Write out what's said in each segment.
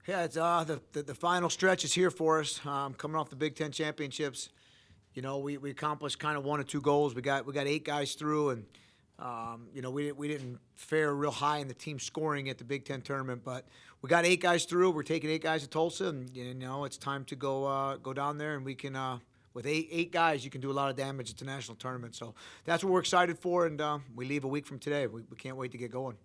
Yeah, it's the final stretch is here for us. Coming off the Big Ten championships, we accomplished kind of one or two goals. We got 8 guys through, and we didn't fare real high in the team scoring at the Big Ten tournament, but we got 8 guys through. We're taking 8 guys to Tulsa, and it's time to go down there, and we can with eight guys, you can do a lot of damage at the national tournament. So that's what we're excited for, and we leave a week from today. We can't wait to get going.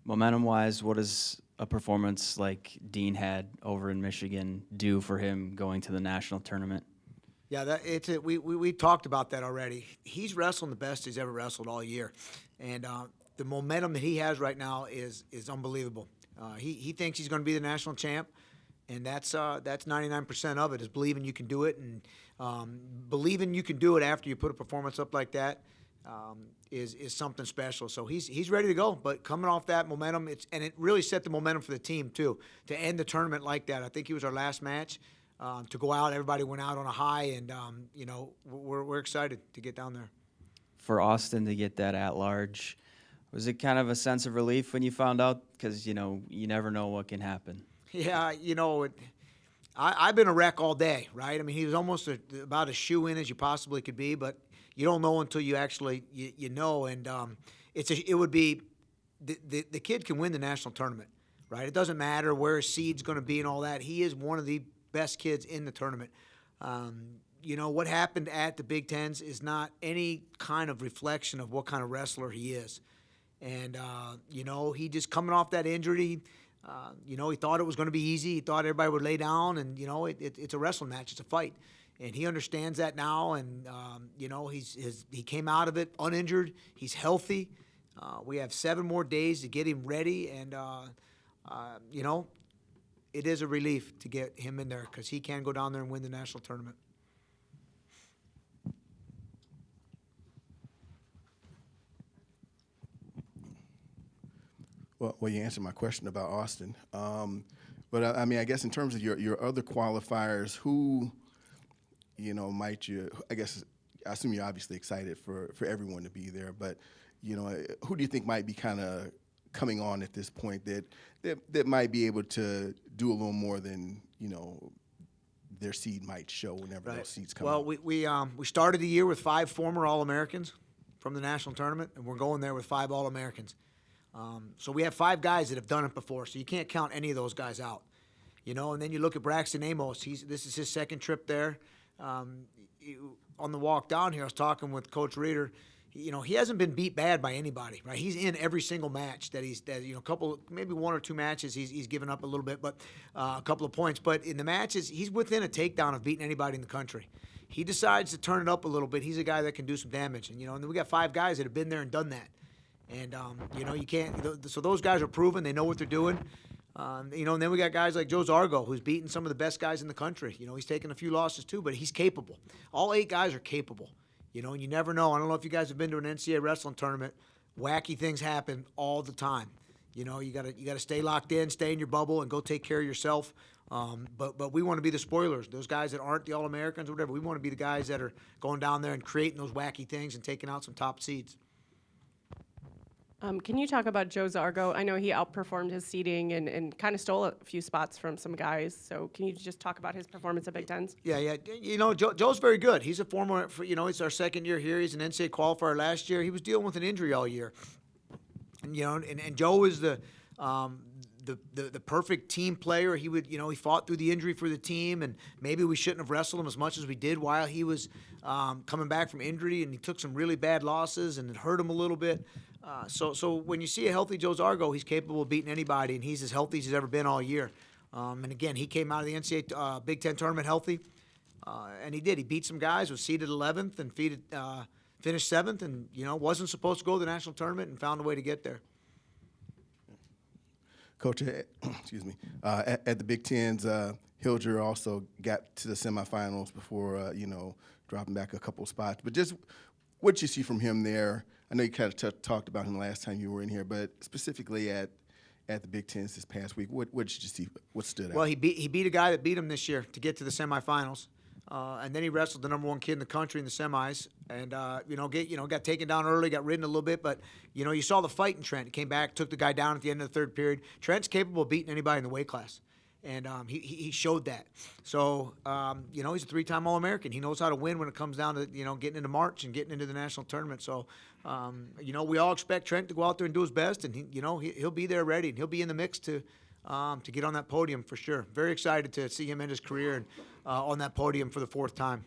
Momentum-wise, what does a performance like Dean had over in Michigan do for him going to the national tournament? Yeah, we talked about that already. He's wrestling the best he's ever wrestled all year, and the momentum that he has right now is unbelievable. He thinks he's going to be the national champ, and that's 99% of it is believing you can do it, and believing you can do it after you put a performance up like that is something special. So he's ready to go. But coming off that momentum, it really set the momentum for the team too to end the tournament like that. I think he was our last match. To go out, everybody went out on a high, and we're excited to get down there. For Austin to get that at large, was it kind of a sense of relief when you found out? Because you never know what can happen. Yeah, I've been a wreck all day, right? I mean, he was almost about as shoe-in as you possibly could be, but you don't know until you actually you know, and it would be the kid can win the national tournament, right? It doesn't matter where his seed's going to be and all that. He is one of the best kids in the tournament. What happened at the Big Tens is not any kind of reflection of what kind of wrestler he is. And, he just coming off that injury, he thought it was going to be easy. He thought everybody would lay down, and, it's a wrestling match. It's a fight. And he understands that now, and, he came out of it uninjured. He's healthy. We have 7 more days to get him ready, and, it is a relief to get him in there because he can go down there and win the national tournament. Well, you answered my question about Austin. But I guess in terms of your other qualifiers, who, I assume you're obviously excited for everyone to be there, but, who do you think might be kind of coming on at this point that might be able to do a little more than, their seed might show whenever those seeds come out? Well, we started the year with 5 former All-Americans from the national tournament, and we're going there with 5 All-Americans. So we have 5 guys that have done it before, so you can't count any of those guys out. And then you look at Braxton Amos. This is his second trip there. On the walk down here, I was talking with Coach Reeder. He hasn't been beat bad by anybody, right? He's in every single match that maybe 1 or 2 matches he's given up a little bit, but a couple of points. But in the matches, he's within a takedown of beating anybody in the country. He decides to turn it up a little bit. He's a guy that can do some damage, and then we got 5 guys that have been there and done that. And, you can't – so those guys are proven. They know what they're doing. And then we got guys like Joe Zargo, who's beaten some of the best guys in the country. He's taken a few losses too, but he's capable. All 8 guys are capable, and you never know. I don't know if you guys have been to an NCAA wrestling tournament. Wacky things happen all the time. You gotta stay locked in, stay in your bubble, and go take care of yourself. But we want to be the spoilers. Those guys that aren't the All-Americans or whatever, we want to be the guys that are going down there and creating those wacky things and taking out some top seeds. Can you talk about Joe Zargo? I know he outperformed his seeding and kind of stole a few spots from some guys. So can you just talk about his performance at Big Tens? Yeah. Joe's very good. He's a former, it's our second year here. He's an NCAA qualifier last year. He was dealing with an injury all year. And, and Joe is the perfect team player. He would, he fought through the injury for the team, and maybe we shouldn't have wrestled him as much as we did while he was coming back from injury, and he took some really bad losses, and it hurt him a little bit. So when you see a healthy Joe Zargo, he's capable of beating anybody, and he's as healthy as he's ever been all year. And again, he came out of the NCAA Big Ten tournament healthy, and he did. He beat some guys, was seeded 11th, and finished 7th, and wasn't supposed to go to the national tournament, and found a way to get there. Coach, excuse me, at the Big Tens, Hilger also got to the semifinals before, dropping back a couple of spots. But just what you see from him there, I know you kind of talked about him last time you were in here, but specifically at the Big Tens this past week, what did you see? What stood out? Well, he beat a guy that beat him this year to get to the semifinals. and then he wrestled the #1 kid in the country in the semis, and got taken down early, got ridden a little bit, but you saw the fight in Trent. He came back, took the guy down at the end of the third period. Trent's capable of beating anybody in the weight class, and he showed that. So he's a 3-time All-American. He knows how to win when it comes down to getting into March and getting into the national tournament. So we all expect Trent to go out there and do his best, and he'll be there ready, and he'll be in the mix to get on that podium for sure. Very excited to see him end his career and on that podium for the 4th time.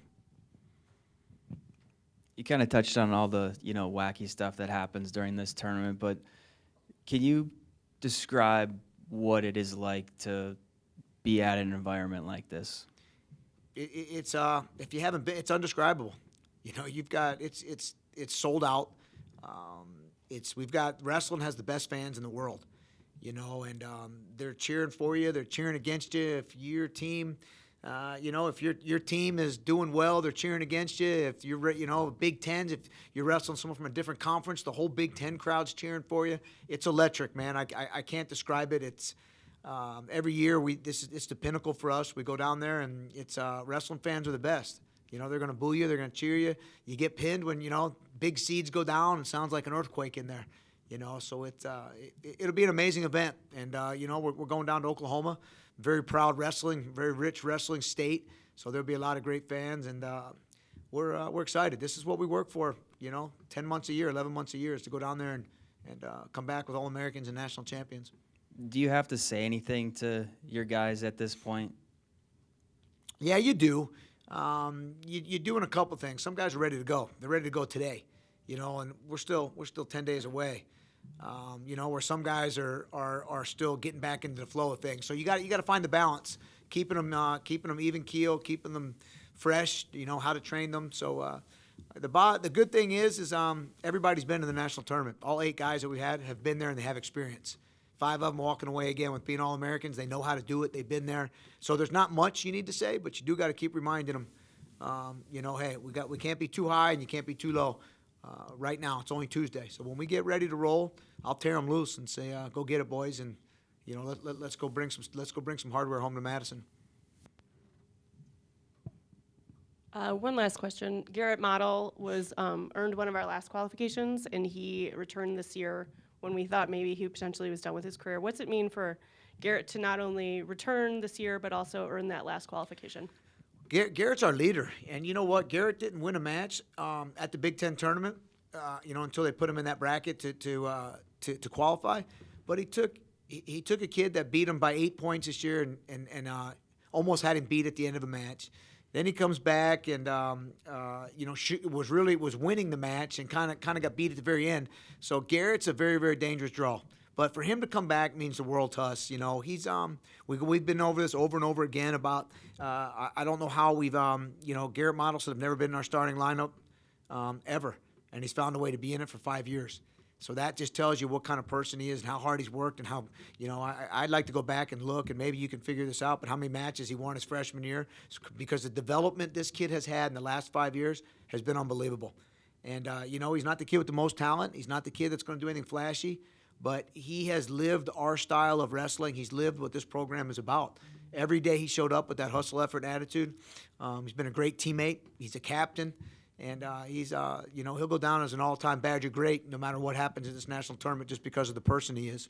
You kind of touched on all the wacky stuff that happens during this tournament, but can you describe what it is like to be at an environment like this? It's if you haven't been, it's undescribable. You've got it's sold out. We've got wrestling has the best fans in the world. And they're cheering for you. They're cheering against you. If your team, if your team is doing well, they're cheering against you. If you're, Big Tens, if you're wrestling someone from a different conference, the whole Big Ten crowd's cheering for you. It's electric, man. I can't describe it. It's every year it's the pinnacle for us. We go down there, and it's wrestling fans are the best. They're going to boo you. They're going to cheer you. You get pinned when big seeds go down. It sounds like an earthquake in there. So it'll be an amazing event, and we're going down to Oklahoma, very proud wrestling, very rich wrestling state. So there'll be a lot of great fans, and we're excited. This is what we work for, 10 months a year, 11 months a year, is to go down there and come back with All-Americans and national champions. Do you have to say anything to your guys at this point? Yeah, you do. You're doing a couple things. Some guys are ready to go. They're ready to go today, and we're still 10 days away. Where some guys are still getting back into the flow of things. So you got to find the balance, keeping them even keel, keeping them fresh. How to train them. So the good thing is everybody's been to the national tournament. All 8 guys that we had have been there, and they have experience. 5 of them walking away again with being All-Americans. They know how to do it. They've been there. So there's not much you need to say, but you do got to keep reminding them. Hey, we can't be too high and you can't be too low. Right now, it's only Tuesday. So when we get ready to roll, I'll tear them loose and say, "Go get it, boys!" And let's go bring some hardware home to Madison. One last question. Garrett Model was earned one of our last qualifications, and he returned this year when we thought maybe he potentially was done with his career. What's it mean for Garrett to not only return this year but also earn that last qualification? Garrett's our leader, and you know what? Garrett didn't win a match at the Big Ten tournament, until they put him in that bracket to qualify. But he took a kid that beat him by 8 points this year, and almost had him beat at the end of a match. Then he comes back and was winning the match and kind of got beat at the very end. So Garrett's a very, very dangerous draw. But for him to come back means the world to us. He's we've been over this over and over again about I don't know how we've Garrett Models have never been in our starting lineup ever, and he's found a way to be in it for 5 years. So that just tells you what kind of person he is and how hard he's worked and how I'd like to go back and look, and maybe you can figure this out. But how many matches he won his freshman year, because the development this kid has had in the last 5 years has been unbelievable. And he's not the kid with the most talent. He's not the kid that's going to do anything flashy. But he has lived our style of wrestling. He's lived what this program is about. Every day he showed up with that hustle, effort, attitude. He's been a great teammate. He's a captain. And he'll go down as an all-time Badger great no matter what happens in this national tournament just because of the person he is.